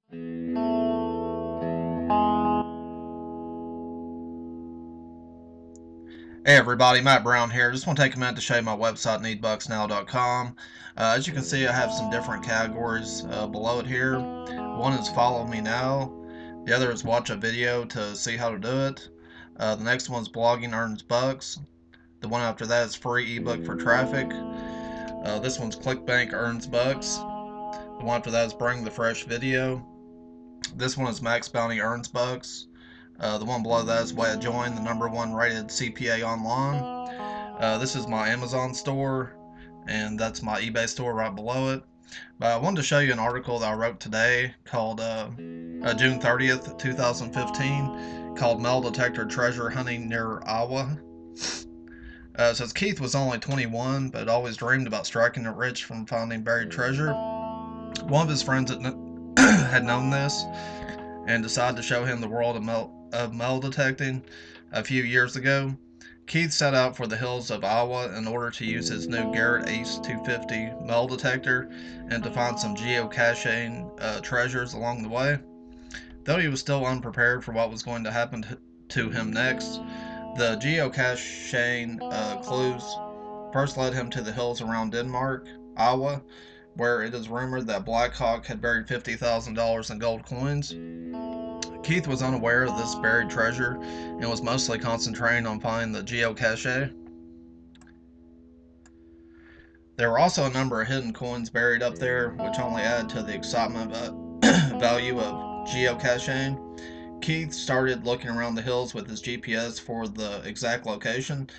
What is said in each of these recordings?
Hey everybody, Matt Brown here. Just want to take a minute to show you my website, needbucksnow.com. As you can see, I have some different categories below it here. One is follow me now. The other is watch a video to see how to do it. The next one is blogging earns bucks. The one after that is free ebook for traffic. This one's clickbank earns bucks. The one after that is bring the fresh video. This one is max bounty earns bucks. The one below that is way to join the #1 rated CPA online. This is my Amazon store, and that's my eBay store right below it. But I wanted to show you an article that I wrote today called June 30th, 2015, called Metal Detector Treasure Hunting Near Iowa. It says Keith was only 21, but always dreamed about striking it rich from finding buried treasure. One of his friends had known this and decided to show him the world of metal detecting a few years ago. Keith set out for the hills of Iowa in order to use his new Garrett Ace 250 metal detector and to find some geocaching treasures along the way. Though he was still unprepared for what was going to happen to him next, the geocaching clues first led him to the hills around Denmark, Iowa, where it is rumored that Black Hawk had buried $50,000 in gold coins. Keith was unaware of this buried treasure and was mostly concentrating on finding the geocache. There were also a number of hidden coins buried up there, which only added to the excitement value of geocaching. Keith started looking around the hills with his GPS for the exact location.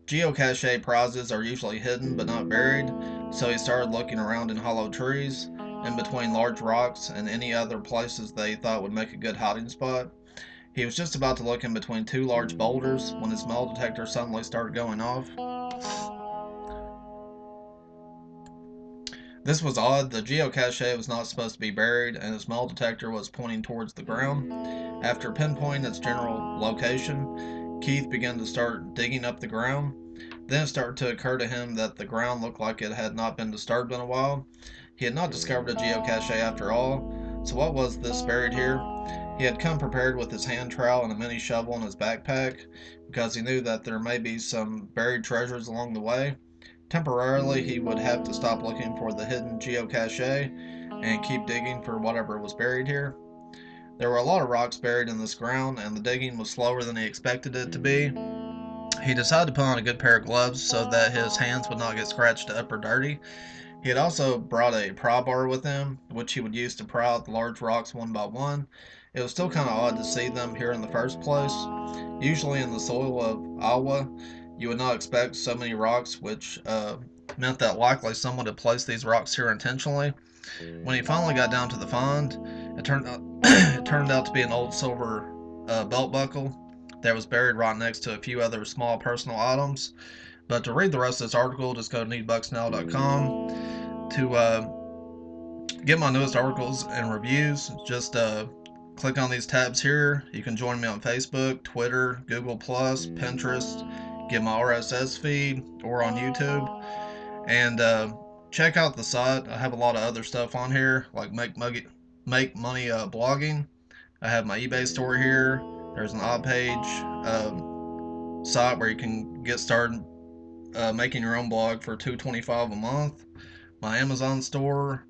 Geocache prizes are usually hidden but not buried, so he started looking around in hollow trees, in between large rocks, and any other places they thought would make a good hiding spot. He was just about to look in between two large boulders when his metal detector suddenly started going off. This was odd. The geocache was not supposed to be buried, and his metal detector was pointing towards the ground. After pinpointing its general location, Keith began to start digging up the ground. Then it started to occur to him that the ground looked like it had not been disturbed in a while. He had not discovered a geocache after all. So what was this buried here? He had come prepared with his hand trowel and a mini shovel in his backpack because he knew that there may be some buried treasures along the way. Temporarily, he would have to stop looking for the hidden geocache and keep digging for whatever was buried here. There were a lot of rocks buried in this ground, and the digging was slower than he expected it to be. He decided to put on a good pair of gloves so that his hands would not get scratched up or dirty. He had also brought a pry bar with him, which he would use to pry out the large rocks one by one. It was still kind of odd to see them here in the first place. Usually in the soil of Iowa, you would not expect so many rocks, which meant that likely someone had placed these rocks here intentionally. When he finally got down to the find, it turned out, it turned out to be an old silver belt buckle that was buried right next to a few other small personal items. But to read the rest of this article, just go to needbucksnow.com. To get my newest articles and reviews, just click on these tabs here. You can join me on Facebook, Twitter, Google+, Pinterest, get my RSS feed, or on YouTube. And check out the site. I have a lot of other stuff on here, like make money blogging. I have my eBay store here. There's an odd page site where you can get started making your own blog for $2.25 a month. My Amazon store,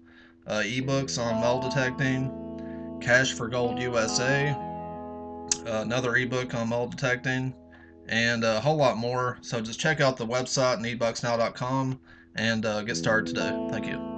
ebooks on metal detecting, Cash for Gold USA, another ebook on metal detecting, and a whole lot more. So just check out the website needbucksnow.com and get started today. Thank you.